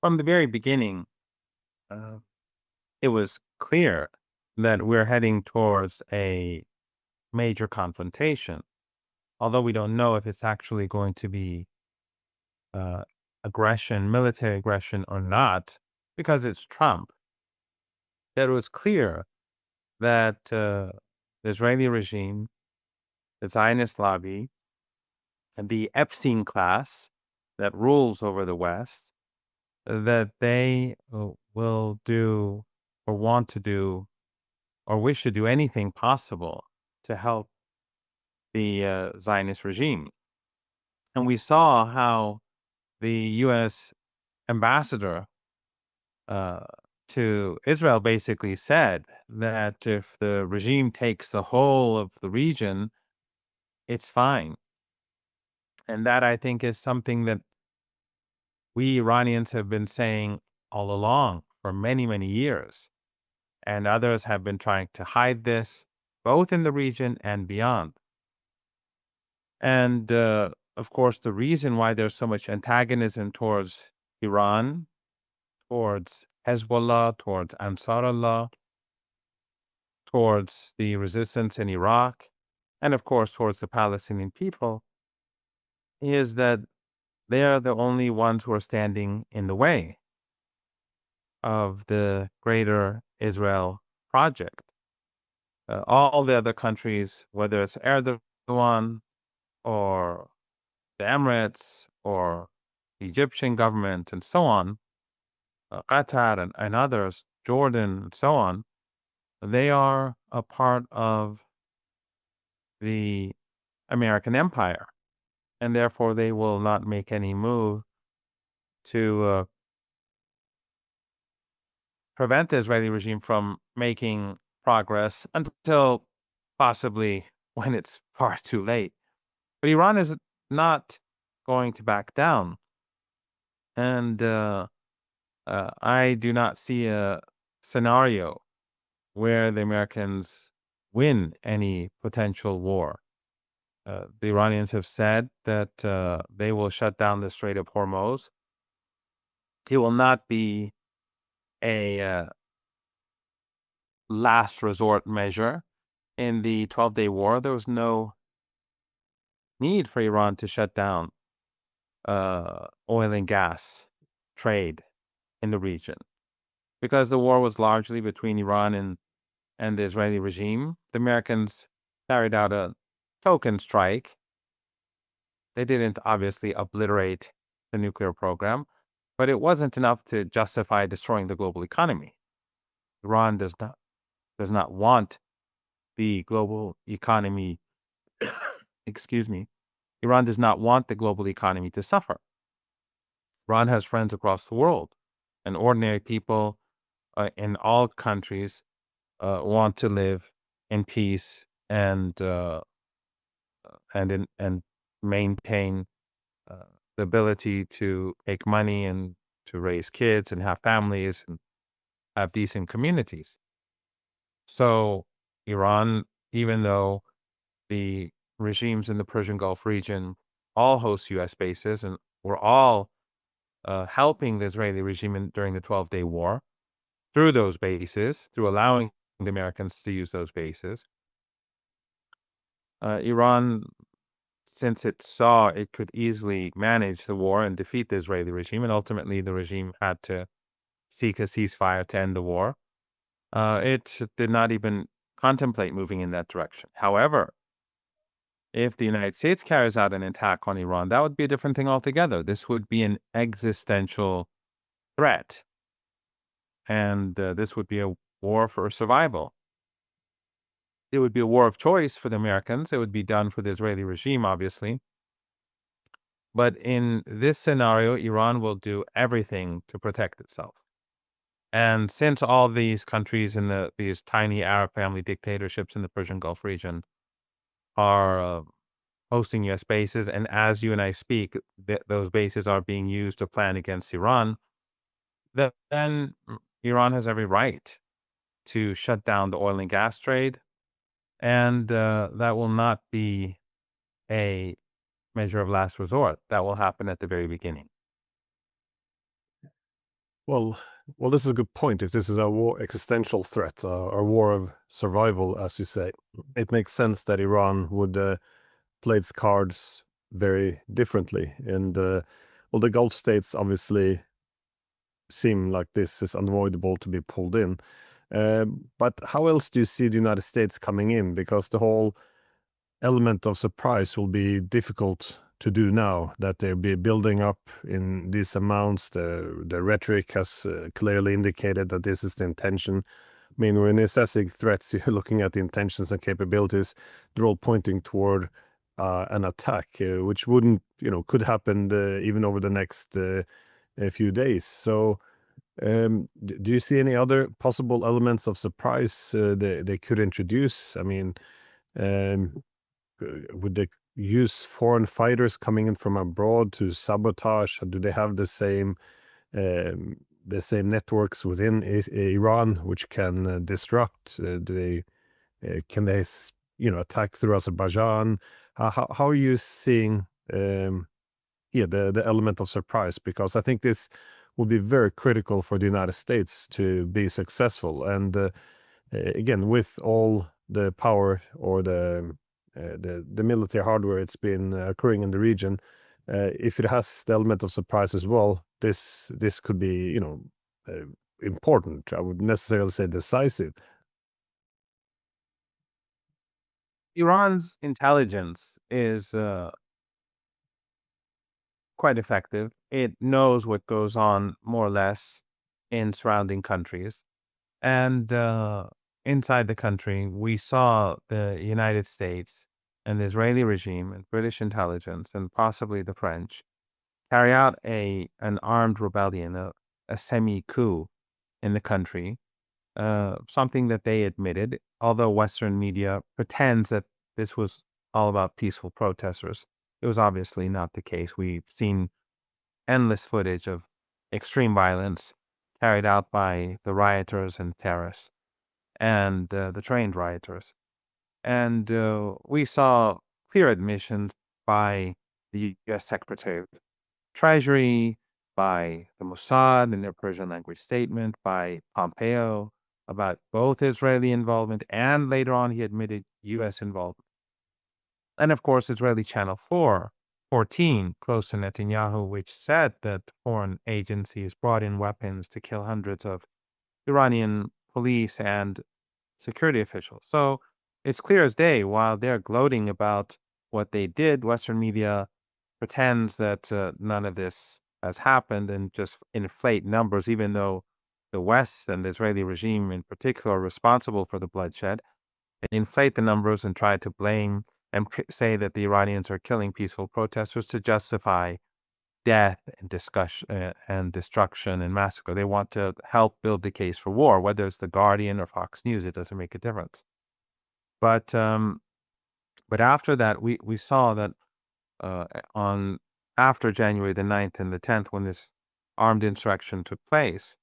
From the very beginning, uh, it was clear that we're heading towards a major confrontation, although we don't know if it's actually going to be uh, aggression, military aggression, or not, because it's Trump. It was clear that the Israeli regime, the Zionist lobby, and the Epstein class that rules over the West, that they will do or want to do or wish to do anything possible to help the Zionist regime. And we saw how the U.S. ambassador uh, to Israel basically said that if the regime takes the whole of the region, it's fine. And that, I think, is something that we Iranians have been saying all along for many, many years. And others have been trying to hide this, both in the region and beyond. And of course, the reason why there's so much antagonism towards Iran, towards Hezbollah, towards Ansarullah, towards the resistance in Iraq, and of course, towards the Palestinian people, is that they are the only ones who are standing in the way of the greater Israel project. All the other countries, whether it's Erdogan or the Emirates or the Egyptian government and so on, Qatar and others, Jordan and so on, they are a part of the American empire, and therefore they will not make any move to prevent the Israeli regime from making progress until possibly when it's far too late. But Iran is not going to back down. And I do not see a scenario where the Americans win any potential war. The Iranians have said that they will shut down the Strait of Hormuz. It will not be a last resort measure. In the 12-day war, there was no need for Iran to shut down oil and gas trade in the region because the war was largely between Iran and the Israeli regime. The Americans carried out a token strike. They didn't obviously obliterate the nuclear program, but it wasn't enough to justify destroying the global economy. Iran does not want the global economy, excuse me, Iran does not want the global economy to suffer. Iran has friends across the world, and ordinary people in all countries want to live in peace and maintain uh, the ability to make money and to raise kids and have families and have decent communities. So Iran, even though the regimes in the Persian Gulf region all host U.S. bases and were all helping the Israeli regime during the 12-day war through those bases, through allowing the Americans to use those bases, Iran, since it saw it could easily manage the war and defeat the Israeli regime, and ultimately the regime had to seek a ceasefire to end the war, it did not even contemplate moving in that direction. However, if the United States carries out an attack on Iran, that would be a different thing altogether. This would be an existential threat, and this would be a war for survival. It would be a war of choice for the Americans. It would be done for the Israeli regime, obviously. But in this scenario, Iran will do everything to protect itself. And since all these countries in these tiny Arab family dictatorships in the Persian Gulf region are hosting U.S. bases, and as you and I speak, those bases are being used to plan against Iran, then Iran has every right to shut down the oil and gas trade, and that will not be a measure of last resort. That will happen at the very beginning. Well, well, this is a good point. If this is a war, existential threat, or war of survival, as you say, it makes sense that Iran would play its cards very differently. And well, the Gulf states obviously seem like this is unavoidable to be pulled in. But how else do you see the United States coming in? Because the whole element of surprise will be difficult to do now that they'll be building up in these amounts. The rhetoric has clearly indicated that this is the intention. I mean, when assessing threats, you're looking at the intentions and capabilities. They're all pointing toward an attack, which wouldn't, could happen even over the next a few days. So, do you see any other possible elements of surprise they could introduce? I mean, um, would they use foreign fighters coming in from abroad to sabotage? Do they have the same networks within Iran which can disrupt? Do they can they attack through Azerbaijan? How are you seeing the element of surprise? Because I think this will be very critical for the United States to be successful. And again, with all the power or the military hardware it's been occurring in the region, if it has the element of surprise as well, this could be important. I would necessarily say decisive. Iran's intelligence is quite effective. It knows what goes on more or less in surrounding countries. And inside the country, we saw the United States and the Israeli regime and British intelligence and possibly the French carry out an armed rebellion, a semi-coup in the country, something that they admitted, although Western media pretends that this was all about peaceful protesters. It was obviously not the case. We've seen endless footage of extreme violence carried out by the rioters and terrorists and the trained rioters. And we saw clear admissions by the U.S. Secretary of Treasury, by the Mossad in their Persian language statement, by Pompeo about both Israeli involvement and later on he admitted U.S. involvement. And of course, Israeli Channel 14, close to Netanyahu, which said that foreign agencies brought in weapons to kill hundreds of Iranian police and security officials. So it's clear as day, while they're gloating about what they did, Western media pretends that none of this has happened and just inflate numbers, even though the West and the Israeli regime in particular are responsible for the bloodshed. They inflate the numbers and try to blame and say that the Iranians are killing peaceful protesters to justify death and discussion and destruction and massacre. They want to help build the case for war, whether it's the Guardian or Fox News. It doesn't make a difference. But after that, we saw that on after January the 9th and the 10th, when this armed insurrection took place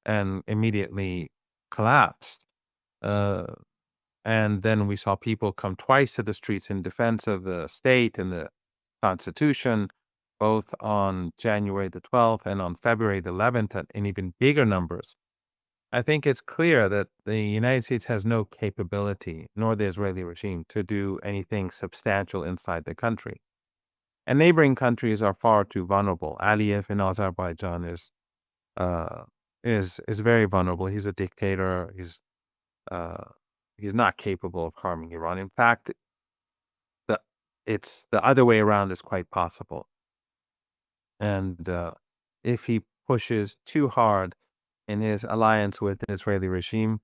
and immediately collapsed, uh, and then we saw people come twice to the streets in defense of the state and the Constitution, both on January the 12th and on February the 11th in even bigger numbers. I think it's clear that the United States has no capability, nor the Israeli regime, to do anything substantial inside the country. And neighboring countries are far too vulnerable. Aliyev in Azerbaijan uh, is very vulnerable. He's a dictator. Uh, he's not capable of harming Iran. In fact, the it's the other way around is quite possible. And if he pushes too hard in his alliance with the Israeli regime,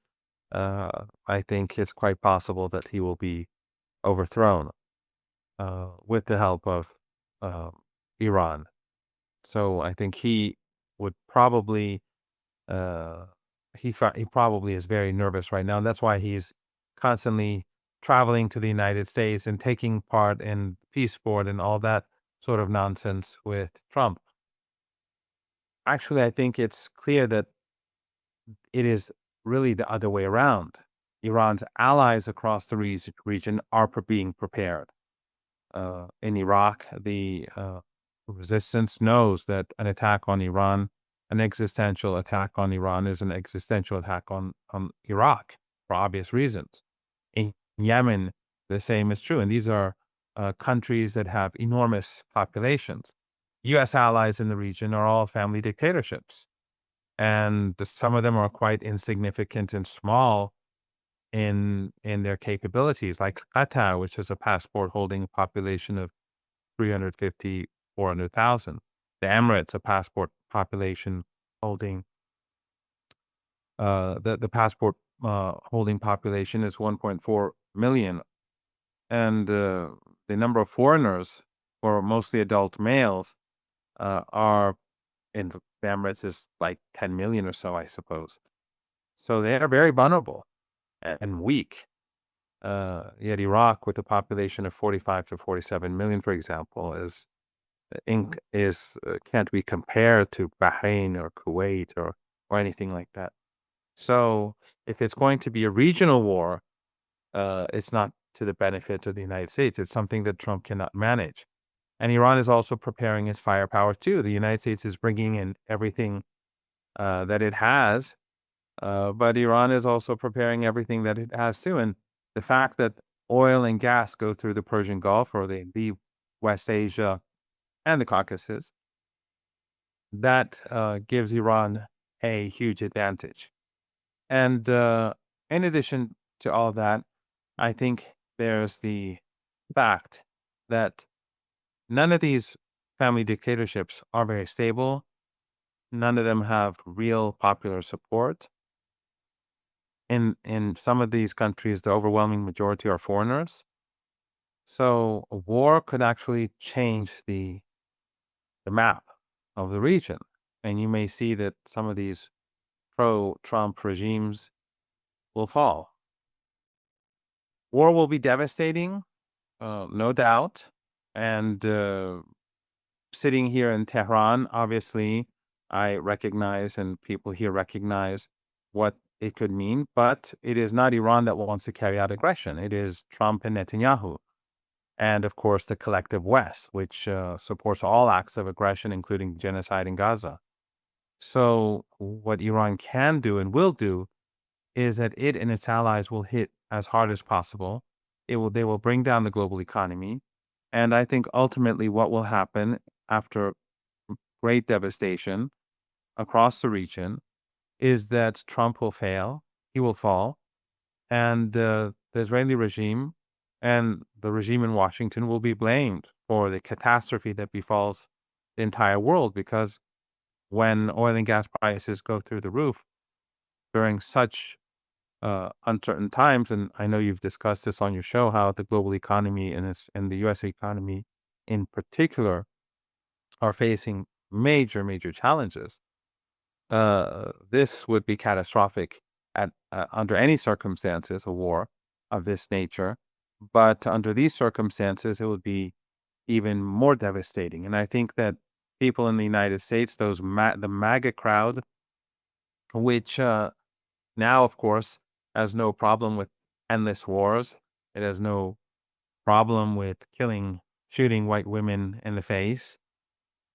I think it's quite possible that he will be overthrown with the help of uh, Iran. So I think he would probably he probably is very nervous right now. That's why he's constantly traveling to the United States and taking part in peace board and all that sort of nonsense with Trump. Actually, I think it's clear that it is really the other way around. Iran's allies across the region are being prepared. In Iraq, the resistance knows that an attack on Iran an existential attack on Iran is an existential attack on Iraq for obvious reasons. In Yemen, the same is true. And these are countries that have enormous populations. U.S. allies in the region are all family dictatorships. And some of them are quite insignificant and small in their capabilities, like Qatar, which has a passport holding a population of 350, 400,000. The Emirates, a passport population holding the passport holding population is 1.4 million, and the number of foreigners, or mostly adult males, are in the Emirates is like 10 million or so, I suppose. So they are very vulnerable and weak. Yet Iraq, with a population of 45 to 47 million, for example, can't be compared to Bahrain or Kuwait or anything like that. So if it's going to be a regional war, it's not to the benefit of the United States. It's something that Trump cannot manage. And Iran is also preparing its firepower too. The United States is bringing in everything that it has, but Iran is also preparing everything that it has too. And the fact that oil and gas go through the Persian Gulf, or they leave West Asia and the Caucasus, that gives Iran a huge advantage. And in addition to all that, I think there's the fact that none of these family dictatorships are very stable. None of them have real popular support. In some of these countries, the overwhelming majority are foreigners. So a war could actually change the map of the region. And you may see that some of these pro-Trump regimes will fall. War will be devastating, no doubt. And sitting here in Tehran, obviously, I recognize, and people here recognize, what it could mean. But it is not Iran that wants to carry out aggression. It is Trump and Netanyahu. And of course, the collective West, which supports all acts of aggression, including genocide in Gaza. So what Iran can do and will do is that it and its allies will hit as hard as possible. They will bring down the global economy. And I think ultimately what will happen after great devastation across the region is that Trump will fail, he will fall, and the Israeli regime and the regime in Washington will be blamed for the catastrophe that befalls the entire world, because when oil and gas prices go through the roof during such uncertain times, and I know you've discussed this on your show, how the global economy and the U.S. economy in particular are facing major, major challenges. This would be catastrophic at under any circumstances, a war of this nature. But under these circumstances, it would be even more devastating. And I think that people in the United States, the MAGA crowd, which now, of course, has no problem with endless wars. It has no problem with shooting white women in the face,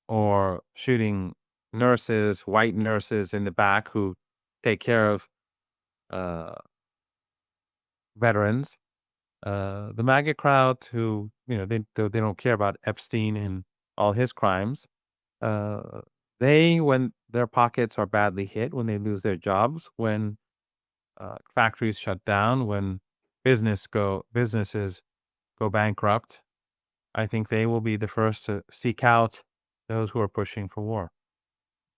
or shooting white nurses in the back who take care of uh, veterans. The MAGA crowd, who they don't care about Epstein and all his crimes. When their pockets are badly hit, when they lose their jobs, when factories shut down, when businesses go bankrupt, I think they will be the first to seek out those who are pushing for war.